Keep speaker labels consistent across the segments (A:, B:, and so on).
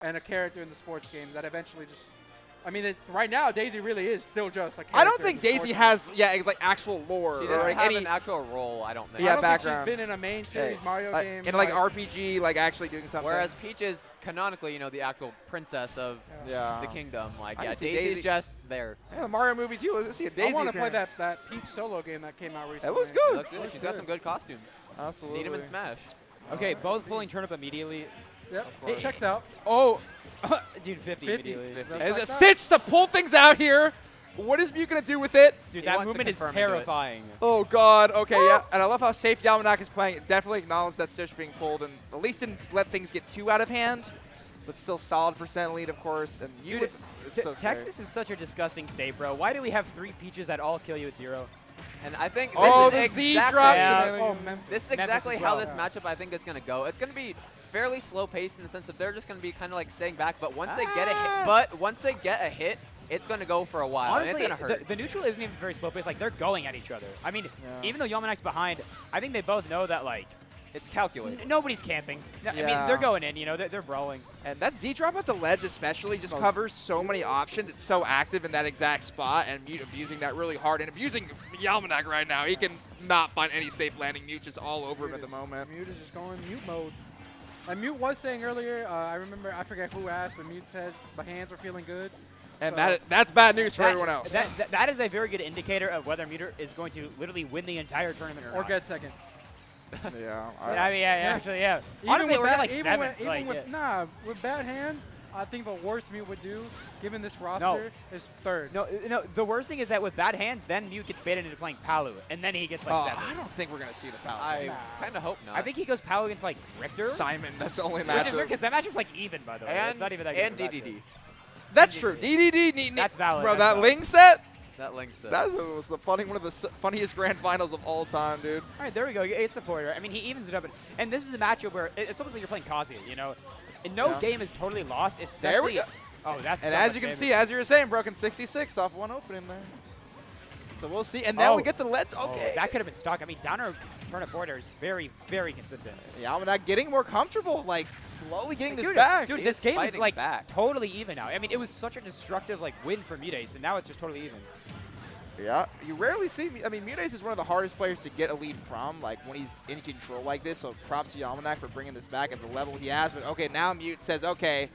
A: and a character in the sports game that eventually just. I mean, right now Daisy really is still just a character.
B: I don't think Daisy has like actual lore.
C: She
B: or
C: doesn't
B: like
C: have
B: any
C: an actual role, I don't think.
A: I don't think
B: background.
A: she's been in a main series Mario game.
B: In like RPG, like actually doing something.
C: Whereas Peach is canonically, the actual princess of the kingdom. Like,
B: I
C: yeah,
B: can see
C: Daisy's
B: Daisy.
C: just there.
B: Yeah, the Mario movie too. Let's see a Daisy.
A: I want to play
B: appearance.
A: that Peach solo game that came out recently.
B: It looks
C: It
B: good.
C: looks good. She's got some good costumes.
B: Absolutely.
C: Need him in Smash.
D: Okay, both pulling turnip immediately.
A: Yep, it checks out.
D: Oh, dude, 50
A: 50.
D: immediately.
A: Just
B: There's
A: like
B: a
A: that.
B: Stitch to pull things out here. What is Mute gonna do with it?
D: Dude,
C: He
D: that
C: wants to
D: movement is
C: confirm and do it.
D: terrifying.
B: Oh God. Okay, yeah. And I love how safe Yalmanac is playing. It definitely acknowledged that Stitch being pulled, and at least didn't let things get too out of hand. But still solid percent lead, of course. And you,
D: Dude,
B: it's so scary.
D: Texas is such a disgusting state, bro. Why do we have 3 Peaches that all kill you at 0?
C: And I think this
B: Oh,
C: is
B: the Z
C: exactly,
B: drop
D: Yeah.
B: shenanigans.
A: Oh, Memphis.
C: This is
D: Memphis
C: exactly
D: as
C: how
D: well.
C: this matchup I think is going to go. It's going to be fairly slow paced in the sense that they're just going to be kind of like staying back, but once they get a hit, it's going to go for a while.
D: Honestly,
C: and it's going to hurt.
D: the neutral isn't even very slow paced. Like, they're going at each other. I mean, even though Yalmanac's behind, I think they both know that, like,
C: It's calculated.
D: nobody's camping. I mean,
B: Yeah.
D: they're going in, they're brawling.
B: And that Z drop at the ledge especially just
A: Smells.
B: covers so many options. It's so active in that exact spot, and Mute abusing that really hard. And abusing Yalmanac right now. He can not find any safe landing. Mute just all over him at the moment.
A: Mute is just going Mute mode. And Mute was saying earlier, I forget who asked, but Mute said the hands were feeling good.
B: And
A: So-
B: that's bad news for everyone else.
D: That is a very good indicator of whether Muter is going to literally win the entire tournament or
A: Or
D: not.
A: get second.
B: yeah.
D: I mean, yeah, actually, yeah. Honestly, we're like 7th.
A: With bad hands, I think the worst Mute would do, given this roster, is third.
D: No, the worst thing is that with bad hands, then Mute gets baited into playing Palu, and then he gets like 7th.
B: I don't think we're going to see the power.
C: I kind of hope not.
D: I think he goes Palu against like Richter,
B: Simon, that's the only
D: which
B: match.
D: is weird because that matchup's like even, by the way.
C: and,
D: It's not even that good
C: and
D: of a matchup.
C: DDD.
B: That's true. DDD.
D: That's valid.
B: Bro,
D: That's
B: that
D: valid.
B: Ling set,
C: That links to
B: that was one of the funniest grand finals of all time, dude.
D: All right, there we go. It's the porter. I mean, he evens it up, and this is a matchup where it's almost like you're playing Kazuya, And no game is totally lost, especially.
B: There we go.
D: Oh, that's.
B: And
D: so
B: as
D: much
B: you can
D: damage.
B: see, as you were saying, broken 66 off one opening there. So we'll see. And now we
D: Oh.
B: get the let's.
D: Oh,
B: Okay.
D: that could have been stock. I mean, downer turnip border is very, very consistent.
B: Yalmanac getting more comfortable, like slowly getting this
D: Dude,
B: back.
D: dude,
C: He
D: this
C: is
D: game is
C: fighting
D: like
C: back.
D: totally even now. I mean, it was such a destructive like win for MuteAce, and now it's just totally even.
B: Yeah, you rarely see. I mean, MuteAce is one of the hardest players to get a lead from, like when he's in control like this. So props to Yalmanac for bringing this back at the level he has. But okay, now Mute says, okay,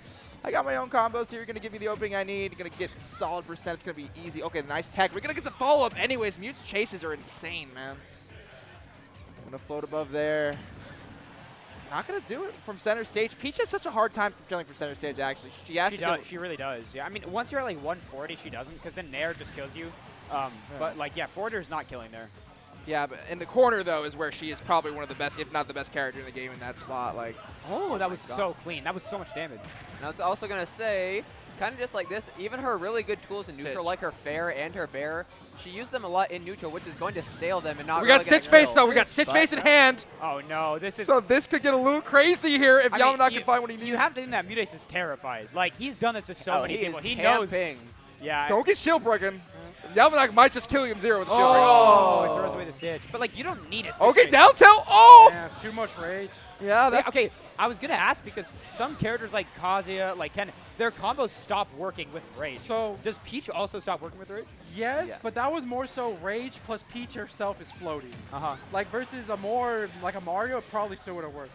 B: I got my own combos here. You're gonna give me the opening I need. You're gonna get solid percent. It's gonna be easy. Okay, nice tech. We're gonna get the follow up anyways. Mute's chases are insane, man. I'm gonna float above there. Not gonna do it from center stage. Peach has such a hard time killing from center stage. Actually, she has
D: She
B: to.
D: does. She really does. Yeah. I mean, once you're at like 140, she doesn't, because then Nair just kills you. But like, yeah, Forder's not killing there.
B: Yeah, but in the corner though is where she is probably one of the best, if not the best character in the game in that spot. Like,
D: Oh, that was
B: God.
D: so clean. That was so much damage.
C: Now it's also going to say, kind of just like this, even her really good tools in neutral,
B: Stitch.
C: like her fair and her bear, she used them a lot in neutral, which is going to stale them and not
B: we
C: really
B: got
C: gonna
B: Stitch face
C: kill.
B: though. We got Stitch
C: But
B: face in
C: no.
B: hand.
D: Oh no, this is.
B: So this could get a little crazy here if
D: I mean,
B: Yalmanac can find what he needs.
D: You have to think that MuteAce is terrified. Like, he's done this to so
C: Oh,
D: many
C: he
D: people.
C: is
D: He knows.
C: camping.
D: Yeah.
B: Don't get shield broken. Yalmanac might just kill you in 0 with the shield
D: Oh,
B: break.
D: it throws away the Stitch. But like, you don't need a Stitch.
B: Okay,
D: face.
B: down tilt. Oh!
A: Yeah, too much rage.
B: Yeah,
D: Yeah,
B: that's
D: okay, I was gonna ask because some characters like Kazuya, like Ken, their combos stop working with rage.
A: So
D: Does Peach also stop working with rage?
A: yes,
C: Yeah.
A: but that was more so rage plus Peach herself is floaty.
D: Uh-huh.
A: Like versus a more like a Mario, it probably still would have worked.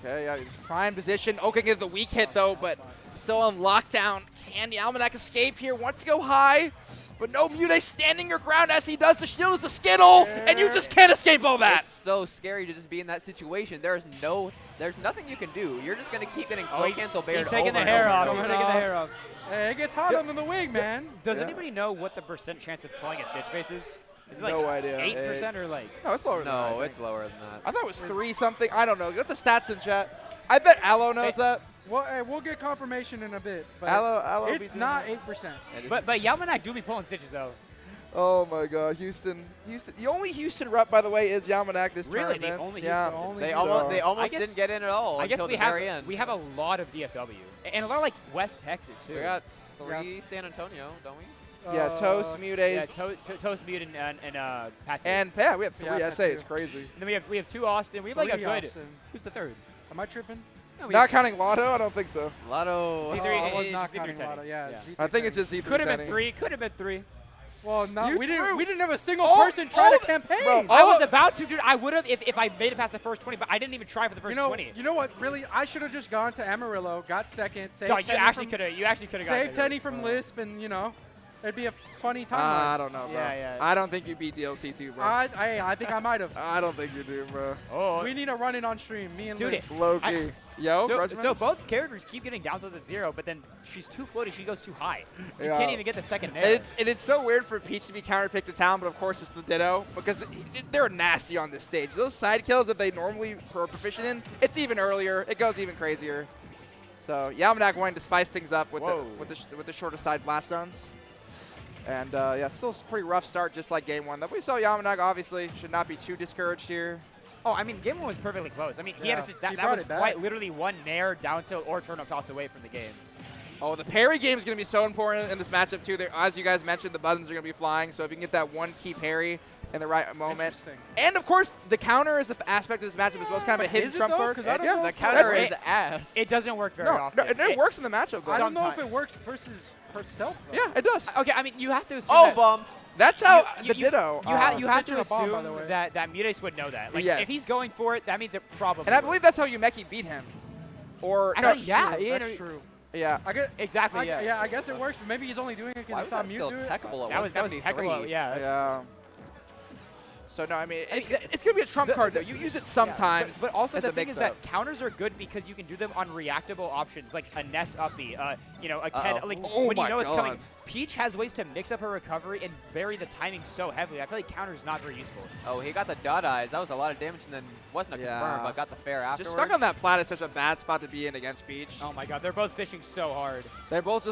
B: Okay, yeah, he's prime position. Okay, get the weak hit though, but still on lockdown. Can Yalmanac escape here? Wants to go high, but no, MuteAce standing your ground as he does. The shield is a skittle, and you just can't escape all that.
C: It's so scary to just be in that situation. There's nothing you can do. You're just going to keep getting float cancel bared
D: He's taking
C: over
D: the
C: and
D: hair
C: over
D: off.
C: and
D: He's
C: over.
D: taking the hair off.
A: Hey, it gets hot under the wing, man.
D: Does
B: Yeah.
D: anybody know what the percent chance of pulling a Stitch face is? Is it like
B: No idea.
D: 8% or like?
B: No, it's lower than that.
C: No,
B: I
C: it's
B: think.
C: lower than that.
B: I thought it was 3 something. I don't know. Get the stats in chat. I bet Aloe knows that.
A: Well, hey, we'll get confirmation in a bit. But
B: Aloe be
A: it's
B: doing
A: not
B: that.
A: 8%.
D: But Yalmanac do be pulling Stitches though.
B: Oh my God, Houston. The only Houston rep, by the way, is Yalmanac this
D: Really? The
B: tournament.
D: only
B: yeah.
D: Houston?
A: Only
C: They
A: so-
C: almost
D: guess-
C: didn't get in at all
D: I guess
C: until
D: we
C: the very end.
D: have a lot of DFW and a lot of like West Texas too.
C: We got 3 San Antonio, don't we?
B: Yeah, Toast,
D: yeah,
B: MuteAce,
D: Toast Mute and Pat.
B: and yeah, we have 3
A: Yeah,
B: SA. It's
A: that's
B: crazy.
D: And then we have 2 Austin. We have like a
A: 3
D: good.
A: Austin.
D: Who's the third?
A: Am I tripping?
B: Not counting Lotto, I don't think so.
C: Lotto.
D: Z3
A: I was
D: it's
A: not
D: Z3
A: counting
D: Teddy.
A: Lotto. Yeah.
D: Yeah.
A: Z3
B: I think it's
A: Teddy.
B: just Z3
D: Could have been
B: Teddy.
D: 3. Could have been 3.
A: Well, no,
B: You
A: we
B: threw.
A: didn't have a single
B: Oh,
A: person try
B: oh,
A: to campaign.
B: bro,
D: I was about to, dude. I would have if I made it past the first 20, but I didn't even try for the first 20.
A: You know what? Really, I should have just gone to Amarillo, got second, saved
D: Dog, you
A: Tenny
D: actually
A: from-
D: could have. You actually could have got
A: saved
D: there.
A: Tenny from Lisp, and it'd be a funny
B: I
A: timeline.
B: don't know, bro.
D: Yeah.
B: I don't think you beat DLC2, bro.
A: I think I might have.
B: I don't think you do, bro.
D: Oh,
A: We need to run it on stream, me and
D: Dude,
A: Lisp.
B: Low key. Yo,
D: so both characters keep getting down tilts at 0, but then she's too floaty. She goes too high. You
B: Yeah.
D: can't even get the second nair.
B: And it's so weird for Peach to be counterpicked to town, but of course it's the Ditto because they're nasty on this stage. Those side kills that they normally are proficient in, it's even earlier. It goes even crazier. So Yalmanac wanting to spice things up with the shorter side blast zones. And yeah, still a pretty rough start, just like game 1. That we saw Yalmanac obviously should not be too discouraged here.
D: Oh, I mean, game 1 was perfectly close. I mean, he
A: Yeah.
D: had assist, that
A: He
D: that
A: brought
D: was
A: it back.
D: quite literally one nair, down tilt, or turn up toss away from the game.
B: Oh, the parry game is going to be so important in this matchup too. As you guys mentioned, the buttons are going to be flying, so if you can get that one key parry in the right moment.
A: Interesting.
B: And of course, the counter is the aspect of this matchup as well. It's kind of a hidden
A: Is it
B: trump
A: though?
B: card.
A: 'Cause I don't
B: Yeah.
A: know
C: The
A: if
C: counter
D: It-
C: is ass.
D: It doesn't work very
B: No,
D: often.
B: it works in the matchup though.
A: I don't know if
D: Sometimes.
A: it works versus herself. Though.
B: Yeah, it does.
D: Okay, I mean, you have to assume
C: Oh,
D: that
C: bum.
B: That's how
D: you-
B: the Ditto.
D: you have
A: Snitch
D: to
A: on a bomb, by
D: assume
A: the way.
D: that MuteAce would know that. Like,
B: Yes.
D: if he's going for it, that means it probably
B: and I
D: works.
B: believe that's how Yumeki beat him. Or
D: Actually,
B: no,
D: yeah,
A: True,
D: yeah,
A: that's
D: no,
A: true.
B: yeah.
A: I get
D: exactly, yeah.
A: I guess it works, but maybe he's only doing it
C: Why
A: because
C: was
A: he
C: that
A: saw
C: still
A: Mute do it.
C: techable at
D: That was
C: 173?
D: Tekalo, yeah.
B: Yeah. So no, I mean it's gonna be a trump card though. You use it sometimes.
D: But also
B: as
D: the
B: a
D: thing is
B: mix-up.
D: that counters are good because you can do them on reactable options like a Ness uppy, a
C: Uh-oh.
D: Ken, like
B: Oh
D: when you
B: my
D: know it's coming.
B: God.
D: Peach has ways to mix up her recovery and vary the timing so heavily. I feel like counter's not very useful.
C: Oh, he got the dot eyes. That was a lot of damage, and then wasn't a
B: Yeah.
C: confirm, but got the fair afterwards.
B: Just stuck on that plat is such a bad spot to be in against Peach.
D: Oh my god, they're both fishing so hard.
B: They both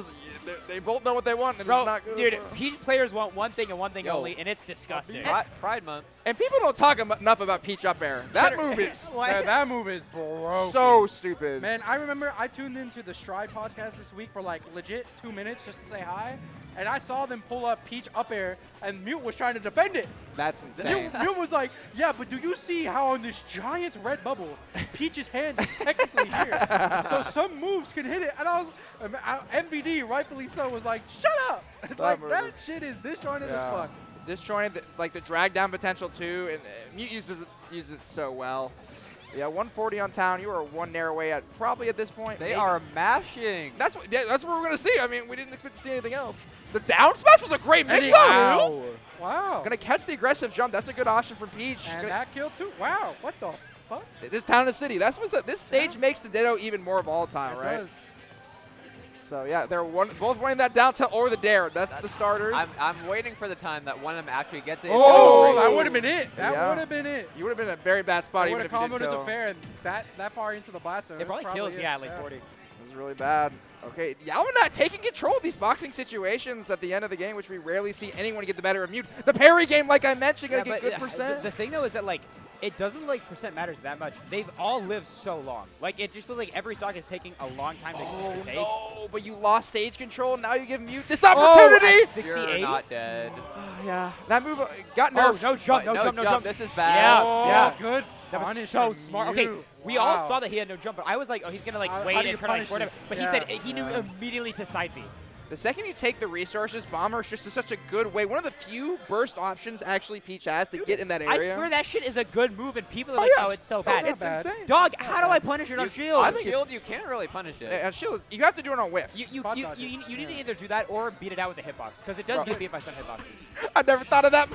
B: they both know what they want and
D: Bro,
B: it's not good.
D: dude, Peach players want one thing and one thing
C: Yo.
D: only, and it's disgusting.
C: Pride month.
B: And people don't talk enough about Peach up air. That move is
A: That move is broken.
B: so stupid.
A: Man, I remember I tuned into the Stride podcast this week for like legit 2 minutes just to say hi, and I saw them pull up Peach up air, and Mute was trying to defend it.
B: That's insane.
A: Mute was like, yeah, but do you see how on this giant red bubble, Peach's hand is technically here, so some moves can hit it. And I was, MVD, rightfully so, was like, shut up. Like
B: move
A: that
B: is-
A: shit is disjointed as fuck.
B: Disjointed, like the drag down potential too, and Mute uses it so well. Yeah, 140 on town. You are one nair away at probably at this point.
C: They
B: maybe.
C: are mashing.
B: That's what we're gonna see. I mean, we didn't expect to see anything else. The down smash was a great
A: And
B: mix-up.
A: wow. Wow.
B: Gonna catch the aggressive jump. That's a good option for Peach.
A: And
B: Gonna-
A: that kill too. Wow. What the fuck?
B: this town and city. That's what's this stage makes the Ditto even more volatile,
A: It
B: right?
A: does.
B: So yeah, they're both winning that down tilt or the dare. That's the starters.
C: I'm waiting for the time that one of them actually gets it.
A: Oh, that would have been it. That
B: Yeah.
A: would have been it.
B: You would have been in a very bad spot
A: I
B: even
A: would
B: if
A: have
B: you didn't
A: comboed
B: kill.
A: into fair, and that far into the blast zone.
D: It probably kills, yeah, at like 40.
B: This is really bad. Okay, Yalmanac taking control of these boxing situations at the end of the game, which we rarely see anyone get the better of Mute. The parry game, like I mentioned, gonna get good percent.
D: The thing though is that like it doesn't like percent matters that much. They've all lived so long. Like it just feels like every stock is taking a long time to take.
B: No, but you lost stage control. Now you give Mute this
D: Oh,
B: opportunity.
D: at
C: You're
D: 68.
C: not dead.
B: Yeah, that move got
D: Oh,
B: nerfed.
D: no jump, no
C: no
D: jump, no jump.
C: This is bad.
D: Yeah,
A: Oh,
D: yeah.
A: good.
D: That was
A: punish
D: so
A: from
D: smart. Okay,
A: you.
D: we all
A: Wow.
D: saw that he had no jump, but I was like, oh, he's gonna like
A: How
D: wait
A: do
D: and
A: you
D: try to like
A: punish
D: forward him.
A: this?
D: But he
A: Yeah.
D: said he knew immediately to side B.
B: The second you take the resources, Bomber is just such a good way. One of the few burst options actually Peach has to get in that area.
D: I swear that shit is a good move, and people are
B: Oh,
D: like,
B: yeah,
D: oh, it's so
B: it's not
D: bad.
B: It's
A: bad.
B: insane.
D: Dog, how do I punish it on shield?
B: I
C: On
B: think
C: shield, you can't really punish it.
B: And shield, you have to do it on whiff.
D: You
A: Spot dodge it.
D: need to either do that or beat it out with a hitbox, because it does
B: Bro.
D: get beat by some hitboxers.
B: I never thought of that.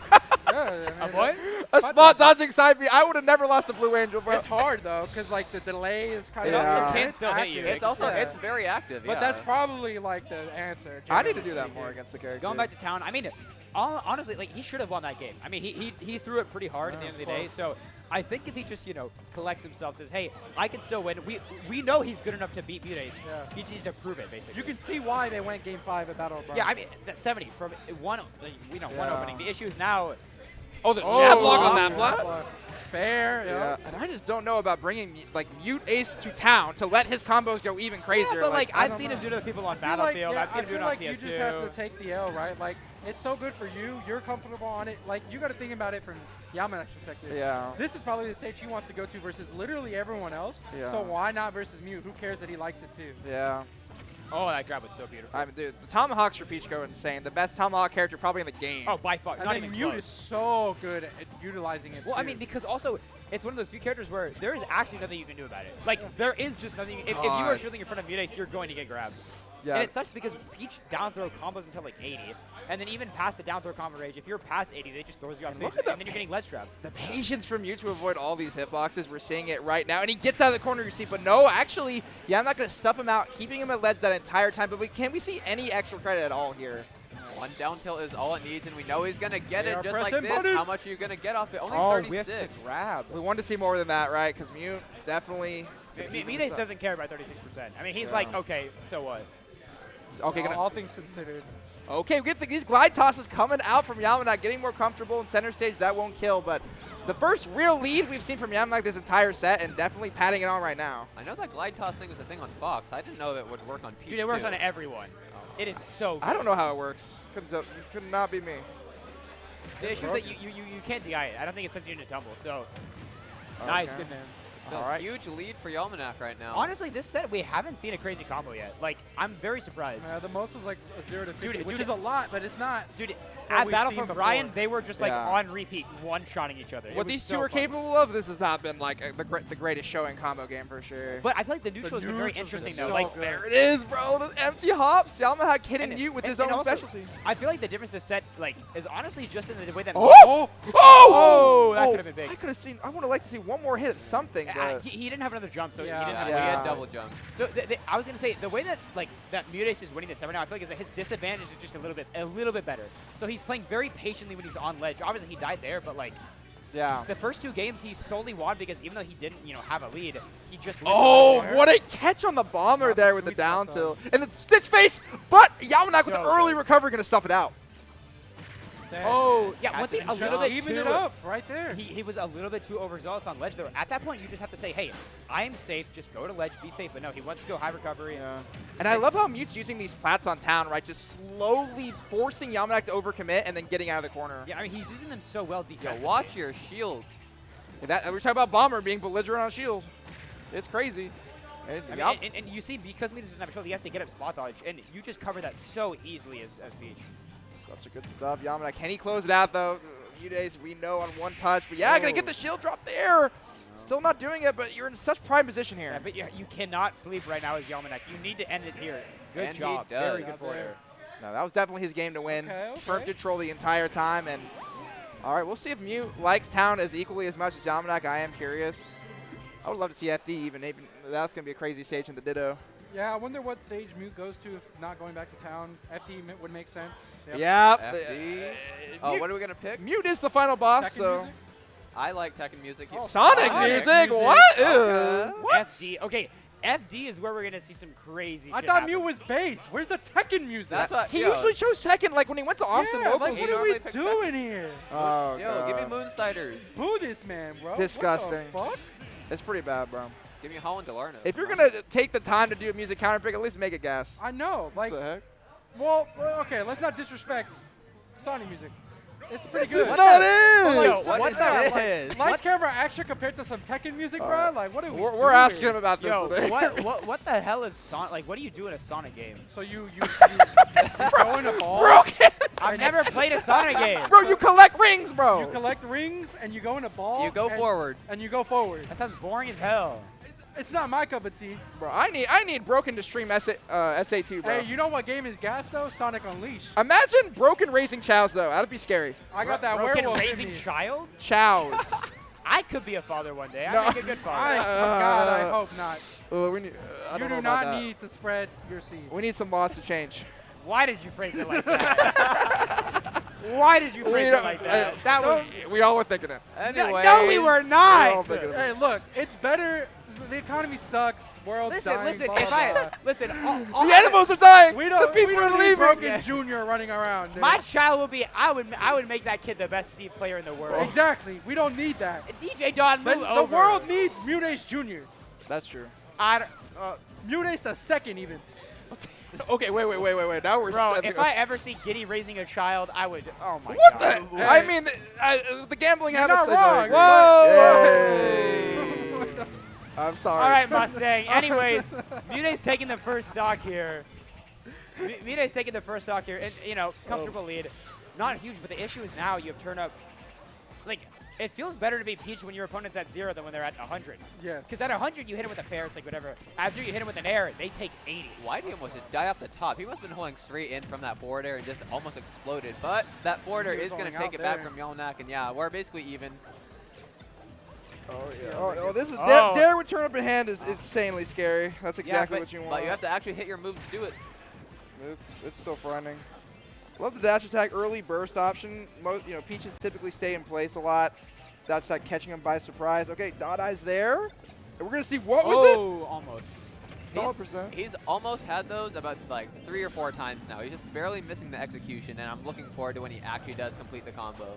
A: Yeah, I mean,
D: what?
B: A spot dodging side B. I would have never lost a Blue Angel, bro.
A: It's hard though, because like the delay is kind
B: It
A: of.
B: also
D: can still hit you.
C: It's also
A: Yeah.
C: it's very active.
A: But
C: yeah.
A: that's probably like the answer.
B: I need to
A: generally
B: do that
A: speaking.
B: more against the character.
D: Going back to town, I mean, honestly, like he should have won that game. I mean, he threw it pretty hard at the end of the day. So I think if he just collects himself, says, hey, I can still win. We know he's good enough to beat MuteAce.
A: Yeah.
D: He just needs to prove it, basically.
A: You can see why they went Game 5 at Battle of Bronze.
D: Yeah, I mean, that's 70 from one, one
B: Yeah.
D: opening. The issue is now.
B: Oh, the jab block on
A: Oh,
B: that
A: yeah,
B: block.
A: block. Fair.
B: Yeah, and I just don't know about bringing like MuteAce to town to let his combos go even crazier.
D: Yeah, but like
B: I
D: I've
B: don't
D: seen
B: know.
D: him do it to people on
A: I feel like-
D: Battlefield.
A: yeah,
D: I've seen
A: I
D: him do
A: feel
D: it on
A: like
D: PS2.
A: you just have to take the L, right? Like, it's so good for you. You're comfortable on it. Like, you got to think about it from Yalmanac's perspective.
B: Yeah.
A: This is probably the stage he wants to go to versus literally everyone else.
B: Yeah.
A: So why not versus Mute? Who cares that he likes it too?
B: Yeah.
D: Oh, that grab was so beautiful.
B: I mean, dude, the Tomahawks for Peach go insane. The best Tomahawk character probably in the game.
D: Oh, by far.
A: And
D: Not
A: then
D: even
A: Mute
D: close.
A: is so good at utilizing it
D: Well,
A: too.
D: I mean, because also it's one of those few characters where there is actually nothing you can do about it. Like, there is just nothing. If you are shielding in front of MuteAce, you're going to get grabbed.
B: Yeah.
D: And it sucks because Peach down throw combos until like 80. And then even past the down throw combo range, if you're past 80, they just throws you off stage.
B: look at
D: And then you're getting ledge trapped.
B: The patience from Mute to avoid all these hitboxes, we're seeing it right now. And he gets out of the corner, you see, but no, actually, yeah, I'm not going to stuff him out, keeping him at ledge that entire time. But can we see any extra credit at all here?
C: One down tilt is all it needs, and we know he's going to get
A: They
C: it
A: are
C: just like
A: pressing
C: this.
A: buttons.
C: How much are you going to get off it? Only
B: We have
C: 36.
B: to grab. We wanted to see more than that, right? Because Mute definitely.
D: MuteAce doesn't care about 36%. I mean, he's
B: Yeah.
D: like, okay, so what?
B: Okay,
A: all things considered.
B: Okay, we get these glide tosses coming out from Yalmanac, getting more comfortable in center stage. That won't kill, but the first real lead we've seen from Yalmanac this entire set, and definitely patting it on right now.
C: I know that glide toss thing was a thing on Fox. I didn't know it would work on Peach,
D: Dude, it works
C: too.
D: on everyone. It is so good.
B: I don't know how it works. Could not be me.
D: The issue is that you can't DI it. I don't think it sends you into tumble. So, nice,
B: Okay.
D: good man.
C: Still
B: All right.
C: huge lead for Yalmanac right now.
D: Honestly, this set, we haven't seen a crazy combo yet. Like, I'm very surprised.
A: The most was like a 0 to 50,
D: Dude,
A: which
D: dude,
A: is a lot, but it's not.
D: Dude,
A: what
D: at
A: we've
D: Battle
A: seen
D: for Brian,
A: before.
D: they were just like
B: Yeah.
D: on repeat, one-shotting each other. It
B: What
D: was
B: these
D: so
B: two are
D: fun.
B: capable of, this has not been like the greatest showing combo game for sure.
D: But I feel like the neutral has been very
A: neutral's been
D: interesting,
A: so
D: though. Like,
A: good.
B: There it is, bro. The empty hops. Yalmanac hitting
D: and-
B: Mute with
D: and-
B: his
D: and
B: own
D: also,
B: specialty.
D: I feel like the difference this set, like, is honestly just in the way that.
B: Oh!
D: Oh, that could've been big.
B: I could have seen. I would have liked to see one more hit of something. But
D: He didn't have another jump, so
A: Yeah.
D: he didn't have
C: He
B: Yeah.
C: had double jump.
D: So I was gonna say the way that that MuteAce is winning this right now, I feel like is that his disadvantage is just a little bit better. So he's playing very patiently when he's on ledge. Obviously he died there, but like
B: yeah.
D: the first two games he solely won because even though he didn't have a lead, he just lived
B: Oh,
D: there.
B: what a catch on the bomber
A: Not
B: there
A: the
B: with the
A: sweet
B: down
A: spot,
B: tilt. And the stitch face, but Yalmanac with
D: So
B: the early
D: good.
B: recovery going to stuff it out.
D: Oh, yeah,
C: Had
D: once
C: to
D: he a
C: control
D: little bit
A: Even
D: too,
A: it up right there.
D: he was a little bit too overzealous on ledge there. At that point, you just have to say, hey, I am safe. Just go to ledge, be safe. But no, he wants to go high recovery.
B: Yeah. And I love how Mute's using these plats on town, right? Just slowly forcing Yalmanac to overcommit and then getting out of the corner.
D: Yeah, I mean, he's using them so well
C: Yo,
D: defensively.
C: watch your shield.
B: We're talking about Bomber being belligerent on shield. It's crazy. And
D: I mean, and you see, because Mute doesn't have a shield, he has to get up spot dodge, and you just cover that so easily as Peach.
B: such a good stuff. Yalmanac, can he close it out, though? MuteAce, we know on one touch. But yeah, going to get the shield drop there. Still not doing it, but you're in such prime position here.
D: Yeah, but you cannot sleep right now as Yalmanac. You need to end it here. Good
C: And he
D: job.
C: does.
D: Very good for
A: There.
B: No, that was definitely his game to win.
A: Okay,
B: Firm
A: okay.
B: control the entire time. And all right, we'll see if Mute likes town as equally as much as Yalmanac. I am curious. I would love to see FD even. That's going to be a crazy stage in the Ditto.
A: Yeah, I wonder what stage Mute goes to if not going back to town. FD would make sense. Yep.
B: Yeah.
C: FD. Oh, what are we going to pick?
B: Mute is the final boss,
A: Tekken
B: so.
A: music?
C: I like Tekken music.
A: Oh,
B: Sonic
A: Sonic
B: music?
A: music.
B: What?
C: Okay.
B: Ew.
A: What?
D: FD. Okay, FD is where we're going to see some crazy
A: I
D: shit
A: thought
D: happen.
A: Mute was bass. Where's the Tekken music?
C: That's what
B: He
C: yo,
B: usually chose Tekken, like when he went to Austin
A: yeah,
B: locals.
A: like
C: He
A: what are
C: normally
A: we
C: picks
A: doing here?
B: Oh,
C: Yo, give me
B: God.
C: Moonsiders.
A: Boo this man, bro.
B: Disgusting.
A: What the fuck?
B: It's pretty bad, bro.
C: Give me Holland Delarno.
B: If you're going to take the time to do a music counter pick, at least make it gas.
A: I know. Like,
B: What the heck?
A: well, okay, let's not disrespect Sonic music. It's pretty
B: This
A: good.
B: is not
D: Yo,
B: it!
C: what is this?
A: Lights, camera, action compared to some Tekken music, bro. Like, what are we
B: We're
A: doing?
B: asking him about this.
D: Yo,
B: today.
D: what the hell is Sonic? Like, what do you do in a Sonic game?
A: So you go in a ball.
B: Broken!
D: I've never played a Sonic game.
B: Bro, you collect rings, bro!
A: You collect rings and you go in a ball.
C: You go
A: and-
C: forward.
A: And you go forward.
D: That sounds boring as hell.
A: It's not my cup of tea.
B: Bro, I need Broken to stream SA2, bro.
A: Hey, you know what game is gas though? Sonic Unleashed.
B: Imagine Broken raising Chows, though. That'd be scary.
A: I got that
D: Broken
A: werewolf in
D: raising
A: me.
D: child?
B: Chows.
D: I could be a father one day.
B: No.
D: I make a good father.
A: God, I hope not.
B: We need, I
A: You
B: don't know
A: do
B: about
A: not
B: that.
A: need to spread your seed.
B: We need some laws to change.
D: Why did you phrase it like that? Why did you phrase it like that? That was.
B: We all were thinking it.
C: Anyway.
D: No, we were
B: We're all
D: not.
B: thinking it.
A: Hey, look, it's better the economy sucks. World's
D: Listen,
A: dying.
D: listen.
A: blah,
D: If
A: blah,
D: I
A: blah.
D: listen,
B: The animals are dying.
A: We
B: The
A: don't.
B: people
A: We
B: are
A: don't need
B: leaving.
A: Broken
D: Yeah.
A: Jr. running around. Dude.
D: my child will be. I would make that kid the best Steve player in the world.
A: Exactly. We don't need that.
D: DJ Don, move
A: The
D: over.
A: world needs MuteAce Jr.
B: That's true.
D: I don't,
A: MuteAce the second even.
B: Okay, wait. Now we're
D: bro,
B: stepping
D: if I ever see Giddy raising a child, I would. Oh my
B: What
D: god.
B: the?
A: Hey.
B: I mean, the gambling
A: You're
B: habits.
A: not wrong.
B: Whoa! I'm sorry.
D: All right, Mustang. Anyways, MuteAce taking the first stock here. MuteAce taking the first stock here, and comfortable lead. Not huge, but the issue is now you have turned up. Like, it feels better to be Peach when your opponent's at 0 than when they're at 100.
A: Yes.
D: Because at 100, you hit him with a fair, it's like whatever. At 0, you hit him with an air, they take 80.
C: Why did he almost just die off the top? He must have been holding straight in from that forward air and just almost exploded. But that forward air
A: He was
C: is going to
A: holding
C: take
A: out
C: it back
A: there.
C: from Yalmanac, and yeah, we're basically even.
B: Oh yeah. Oh, this is
D: Oh.
B: Dare with turn up in hand is insanely scary. That's exactly
D: but-
B: what you want.
C: But you have to actually hit your moves to do it.
B: It's still frightening. Love the dash attack early burst option. Peaches typically stay in place a lot. Dash attack catching him by surprise. Okay, Dot Eye's there. And we're gonna see what with it.
D: Oh, almost.
B: Solid percent.
C: He's almost had those about like 3 or 4 times now. He's just barely missing the execution, and I'm looking forward to when he actually does complete the combo.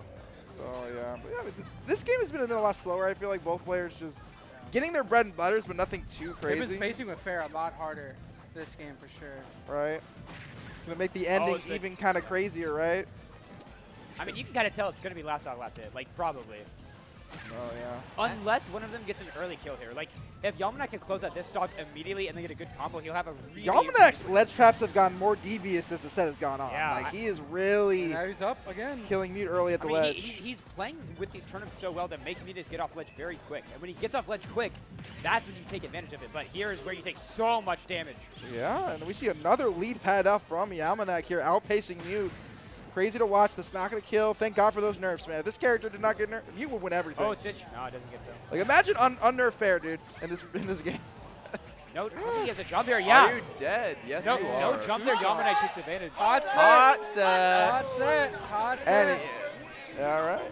B: Oh yeah. But yeah, this game has been a lot slower. I feel like both players just getting their bread and butters, but nothing too
A: They've been
B: crazy.
A: spacing with Fair a lot harder this game for sure.
B: Right. It's gonna make the ending
D: the-
B: even kind of crazier, right?
D: I mean, you can kind of tell it's going to be last dog, last hit. Like, probably.
B: Oh yeah.
D: Unless one of them gets an early kill here. Like, if Yalmanac can close out this stock immediately and then get a good combo, he'll have a really...
B: Yalmanac's ledge traps have gotten more devious as the set has gone on.
D: Yeah,
B: Like he is really
A: Now he's up again.
B: killing Mute early at
D: I
B: the
D: mean,
B: ledge.
D: he's playing with these turnips so well that make MuteAce get off ledge very quick. And when he gets off ledge quick, that's when you take advantage of it. But here is where you take so much damage.
B: Yeah, and we see another lead pad up from Yalmanac here, outpacing Mute. Crazy to watch. That's not going to kill. Thank God for those nerfs, man. If this character did not get nerfed, Mute would win everything.
D: Oh, Stitch. No, it doesn't get though.
B: Like imagine unnerf Fair, dude, in this game.
D: No, I don't think he has a jump here. Yeah.
C: Are you dead? Yes,
D: No,
C: you
D: no
C: are.
D: jump there. Yalmanac takes advantage.
A: Hot set.
C: Hot set.
A: Hot set. Hot set.
B: And yeah, all right.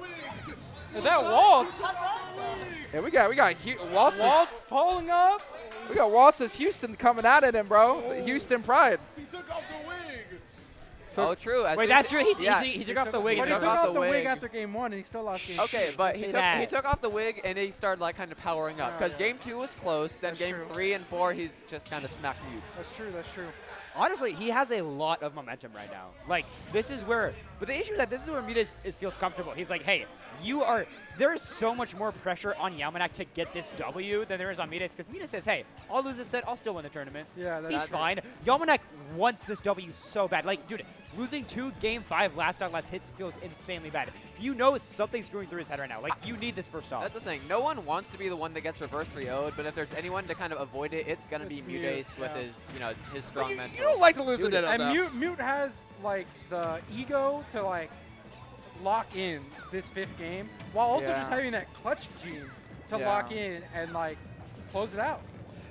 A: Is that Waltz?
B: Yeah, we got Waltz.
A: Waltz pulling up.
B: We got Waltz's Houston coming out at him, bro. The Houston pride.
E: He took off the wig.
C: Oh, true. As
D: Wait,
C: soon
D: that's
C: as-
D: true.
C: yeah.
D: He took off the wig.
A: But he
C: took
A: took
C: off
A: off
C: the
A: the wig
C: wig.
A: after game 1 and he still lost game
C: Okay,
A: 2.
C: but
D: Say
C: he
D: that.
C: took off the wig and he started like kind of powering up
A: Oh,
C: because
A: yeah.
C: game 2 was close. Then
A: That's
C: game
A: true.
C: 3 and 4 he's just kind of smacked Mute.
A: That's true. That's true.
D: Honestly, he has a lot of momentum right now. Like, this is where, but the issue is that this is where MuteAce feels comfortable. He's like, hey, there is so much more pressure on Yalmanac to get this W than there is on MuteAce, because MuteAce says, hey, I'll lose this set, I'll still win the tournament.
A: Yeah, that's
D: He's
A: true.
D: fine. Yalmanac wants this W so bad. Like, dude, losing 2 game 5 last dog last hits feels insanely bad. You know something's going through his head right now. Like, you need this first off.
C: That's the thing. No one wants to be the one that gets reverse 3-0'd, but if there's anyone to kind of avoid it, it's gonna be
A: It's Mute,
C: MuteAce with
A: yeah.
C: his strong
B: You
C: mental.
B: don't like to lose the
C: Dude,
B: Ditto,
A: And
B: though.
A: Mute has like the ego to like lock in this 5th game while also
B: Yeah.
A: just having that clutch gene to
B: Yeah.
A: lock in and like close it out.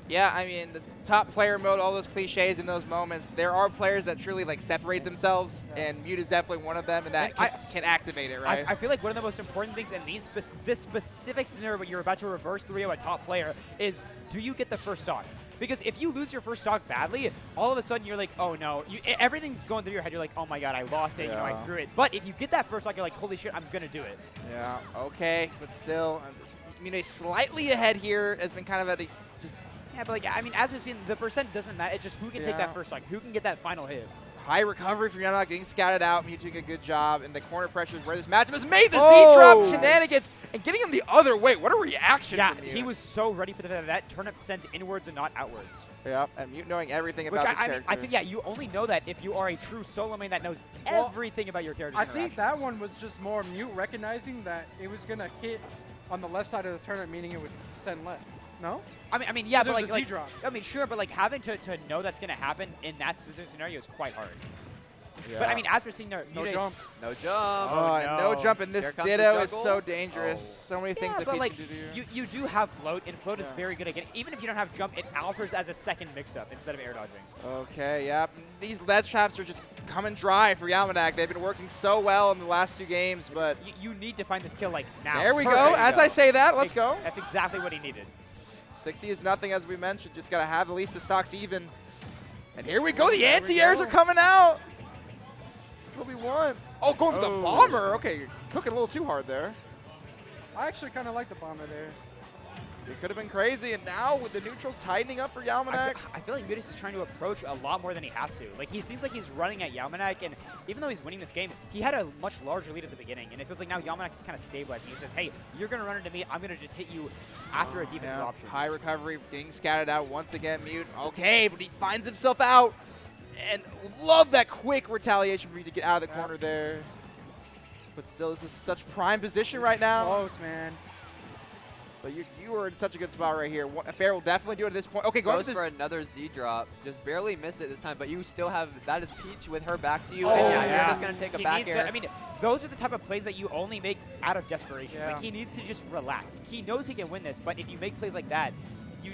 B: Yeah, I mean, the top player mode, all those cliches in those moments, there are players that truly like separate themselves,
A: Yeah.
B: and Mute is definitely one of them, and that
D: And
B: can activate it, right?
D: I feel like one of the most important things in this specific scenario when you're about to reverse 3-0 a top player is, do you get the first stock? Because if you lose your first stock badly, all of a sudden you're like, oh no, everything's going through your head. You're like, oh my god, I lost it, you know, I
B: Yeah.
D: threw it. But if you get that first stock, you're like, holy shit, I'm gonna do it.
B: Yeah, okay, but still, Mute slightly ahead here has been kind of at a just
D: Yeah, but like, I mean, as we've seen, the percent doesn't matter. It's just who can take
A: Yeah.
D: that first stock, who can get that final hit.
B: high recovery from Yalmanac, getting scouted out. Mute doing a good job, and the corner pressure is where this matchup has made the
D: Oh!
B: Z-drop shenanigans, and getting him the other way. What a reaction
D: Yeah,
B: from Mute.
D: he was so ready for that turnip sent inwards and not outwards.
B: Yep, and Mute knowing everything
D: Which
B: about this
D: I mean,
B: character.
D: I think, yeah, you only know that if you are a true solo main that knows
A: Well,
D: everything about your character's
A: I think that
D: interactions.
A: one was just more Mute recognizing that it was gonna hit on the left side of the tournament, meaning it would send left. No?
D: I mean, yeah, but
A: There's
D: like,
A: a Z-drop.
D: I mean, sure, but like having to know that's gonna happen in that specific scenario is quite hard.
B: Yeah.
D: But I mean, as we're seeing there,
A: No
D: MuteAce-
A: jump.
C: No jump.
B: Oh, and no
D: no.
B: jump in this
C: Here comes the
B: Ditto is
C: juggle.
B: so dangerous.
C: Oh.
B: So many things
D: Yeah,
B: that
D: but
B: people
D: like
B: do.
D: you do have float, and float is
A: Yeah.
D: very good at getting. Even if you don't have jump, it offers as a second mix-up instead of air dodging.
B: Okay, yep. These ledge traps are just coming dry for Yalmanac. They've been working so well in the last 2 games, but
D: You need to find this kill like now.
B: there we go.
C: Perfect.
B: As I say that, let's go.
D: That's exactly what he needed.
B: 60 is nothing, as we mentioned. Just got to have at least the stocks even. And here we go. The anti-airs are coming out. That's what we want. Oh, going for the bomber. Okay, you're cooking a little too hard there.
A: I actually kind of like the bomber there.
B: It could have been crazy, and now with the neutrals tightening up for Yalmanac.
D: I feel like MuteAce is trying to approach a lot more than he has to. Like, he seems like he's running at Yalmanac, and even though he's winning this game, he had a much larger lead at the beginning, and it feels like now Yalmanac is kind of stabilizing. He says, hey, you're going to run into me. I'm going to just hit you after a defensive option.
B: High recovery, being scattered out once again. Mute, okay, but he finds himself out. And love that quick retaliation for you to get out of the corner there. But still, this is such prime position right now.
A: Close, man.
B: But you are in such a good spot right here. Fair will definitely do it at this point. Okay,
C: goes for another Z drop. Just barely missed it this time, but you still have, that is Peach with her back to you.
D: Oh,
C: and yeah, you're just going to take a back air.
D: I mean, those are the type of plays that you only make out of desperation.
A: Yeah.
D: Like, he needs to just relax. He knows he can win this, but if you make plays like that, you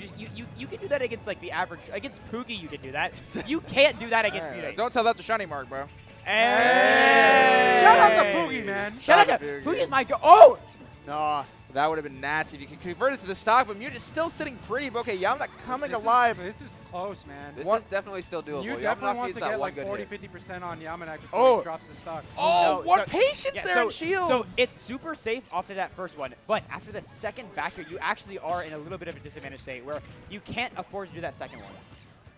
D: can do that against like the average, against Poogie you can do that. You can't do that against MuteAce.
B: Don't tell that to Shiny Mark, bro.
D: Hey.
A: Shout out to Poogie, man.
D: Shout out to Poogie's my go. Oh! No.
B: That would have been nasty if you could convert it to the stock, but Mute is still sitting pretty. But okay, Yalmanac coming alive.
A: This is close, man.
C: This is definitely still doable.
A: You
C: Yalmanac
A: definitely wants
C: needs
A: to
C: that
A: get
C: one
A: like
C: good
A: 40-50% on Yalmanac before he drops the stock.
B: Oh,
D: No,
B: what
D: so-
B: patience
D: Yeah,
B: there in shield.
D: So it's super safe after that first one, but after the second back here, you actually are in a little bit of a disadvantaged state where you can't afford to do that second one.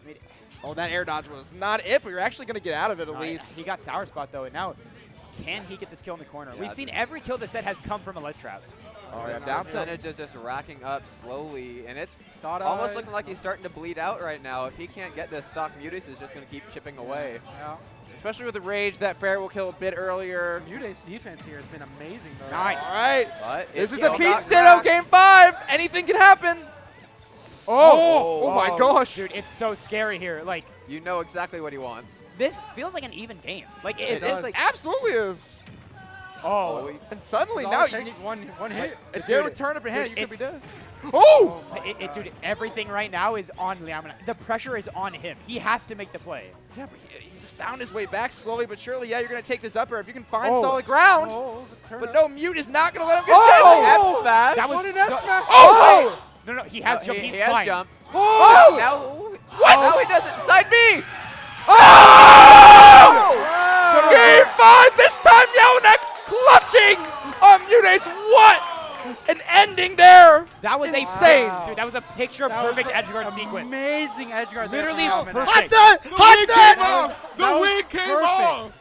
D: I mean,
B: oh, that air dodge was not it, but you're actually going to get out of it at
D: no,
B: least.
D: He got Sour Spot though, and now can he get this kill in the corner?
C: Yeah,
D: We've seen every kill this set has come from a ledge trap.
B: Oh, yeah,
C: Down
B: down
C: percentage is just racking up slowly, and it's
A: Dot
C: almost
A: eyes.
C: looking like he's starting to bleed out right now. If he can't get this stock, MuteAce is just going to keep chipping away.
A: Yeah.
B: Especially with the rage that Fair will kill a bit earlier.
A: MuteAce's defense here has been amazing, though.
D: Nice.
B: All right.
C: But
B: This
C: it's
B: is a
C: still
B: Pete
C: not
B: Stitto
C: cracked.
B: game 5. Anything can happen. Oh my gosh.
D: Dude, it's so scary here. Like,
C: You know exactly what he wants.
D: this feels like an even game. Like,
B: It
D: it's like,
B: absolutely is.
D: oh,
B: And suddenly
A: All
B: now
A: it takes is one hit.
B: a dare return up in hand,
D: dude,
B: you could be
D: it's-
B: dead. Oh!
D: dude, everything right now is on Yalmanac. The pressure is on him. He has to make the play.
B: Yeah, but he just found his way back slowly but surely. Yeah, you're going to take this up air if you can find
D: Oh.
B: solid ground.
A: Oh, the turn
B: But
A: up.
B: no, Mute is not going to let him get
D: Oh!
B: chances.
C: F smash.
D: That was
A: What an
D: so-
A: F smash.
B: Oh!
D: No, he has jump.
C: He
D: He's
C: has
D: fine.
C: jump.
B: Oh!
C: Now,
B: What?
C: Now he doesn't. Side B.
B: Oh!
A: Wow.
B: Game 5, this time Yalmanac clutching on MuteAce. What an ending there.
D: That was
B: Insane.
D: Dude, that was a picture
A: That was
D: perfect
A: a
D: edgeguard sequence.
A: Amazing edgeguard. there
D: Literally
A: from Yalmanac.
D: perfect.
B: Hot set!
A: The wig came off.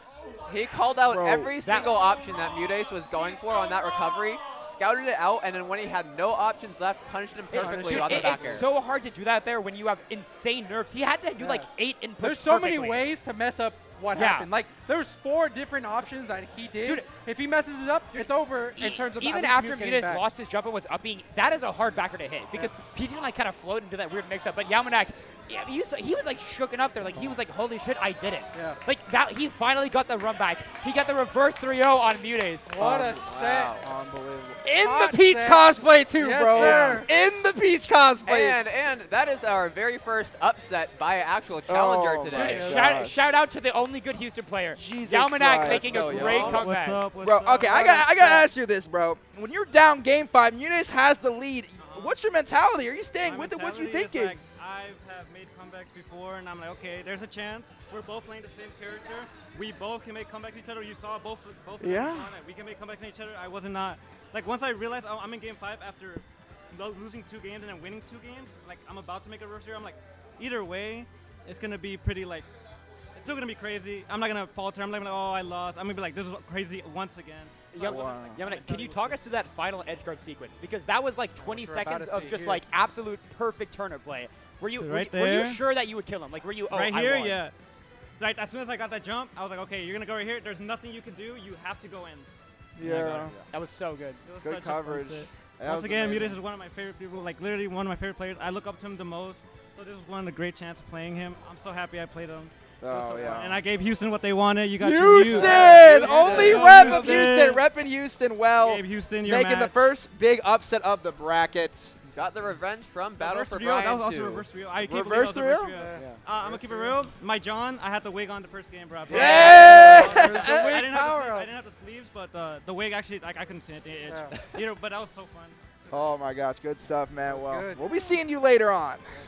C: He called out
B: Bro,
C: every single option that MuteAce was going for on that recovery, scouted it out, and then when he had no options left, punished him perfectly
D: Dude,
C: on the back
D: it's
C: air.
D: so hard to do that there when you have insane nerves. He had to do like 8 inputs.
A: There's so many
D: perfectly.
A: ways to mess up what
D: Yeah.
A: happened. Like, there's 4 different options that he did.
D: Dude,
A: if he messes it up, it's over in terms of
D: even
A: at least
D: after
A: Mute getting
D: MuteAce
A: back.
D: lost his jump and was upping, that is a hard backer to hit because PG like kind of floated into that weird mix-up. But Yalmanac, yeah, he was like shooken up there. Like he was like, holy shit, I did it.
A: Yeah.
D: Like that, he finally got the run back. He got the reverse 3-0 on MuteAce.
A: What a set.
C: Unbelievable.
B: In the
A: Hot
B: Peach
A: set.
B: cosplay too,
A: Yes,
B: bro.
A: sir.
B: In the Peach cosplay.
C: And that is our very first upset by an actual challenger
B: Oh,
C: today.
B: my
D: Shout out to the only good Houston player.
B: Jesus
D: Yalmanac
B: Christ.
D: making a
C: Let's go,
D: great
C: yo.
D: comeback.
B: Bro, okay, I gotta ask you this, bro. When you're down game 5, MuteAce has the lead. What's your mentality? Are you staying with it? What you thinking?
E: Like, I have made comebacks before, and I'm like, okay, there's a chance. We're both playing the same character. We both can make comebacks to each other. You saw both.
B: Yeah.
E: We can make comebacks to each other. I wasn't not like once I realized I'm in game 5 after losing 2 games and then winning 2 games. Like I'm about to make a reverse. I'm like, either way, it's gonna be pretty like. It's still gonna be crazy. I'm not gonna falter. I'm not gonna oh I lost. I'm gonna be like this is crazy once again.
D: Yalmanac, can you talk us through that final edgeguard sequence? Because that was like 20
A: We're about
D: seconds
A: to
D: of
A: see
D: just
A: here.
D: like absolute perfect turnip play. Were you
E: So right
D: were you
E: there.
D: sure that you would kill him? Like were you
E: right
D: I
E: here,
D: won.
E: yeah. Right as soon as I got that jump, I was like, okay, you're gonna go right here. There's nothing you can do. You have to go in.
B: Yeah.
D: That was so good.
E: It was
B: Good
E: such a fun
B: coverage.
E: set.
B: That
E: Once
B: was
E: again,
B: amazing.
E: MuteAce is one of my favorite people, like literally one of my favorite players. I look up to him the most, so this is one of the great chances of playing him. I'm so happy I played him. It was
B: Oh,
E: so
B: yeah.
E: fun. And I gave Houston what they wanted. You got your
B: Houston!
E: Houston!
B: Only
E: Houston.
B: rep of Houston. Repping Houston well.
E: Gave Houston your
B: Making the
E: match.
B: first big upset of the bracket.
C: Got the revenge from Battle
E: Reverse
C: for
E: 3-0,
C: Brian
E: that was also
C: 2.
E: reverse 3-0. I can't believe
B: Reverse
E: that was reverse
B: 3-0?
E: 3-0.
A: Yeah.
E: I'm gonna keep it real. My John, I had the wig on the first game, bro.
B: Yeah!
E: I
A: wig
E: didn't have
A: power
E: the,
A: up.
E: I didn't have the sleeves, but the wig actually, like I couldn't see anything.
A: Yeah.
E: You know, but that was so fun.
B: Oh my gosh, good stuff, man.
A: was
B: Well,
A: good.
B: we'll be seeing you later on.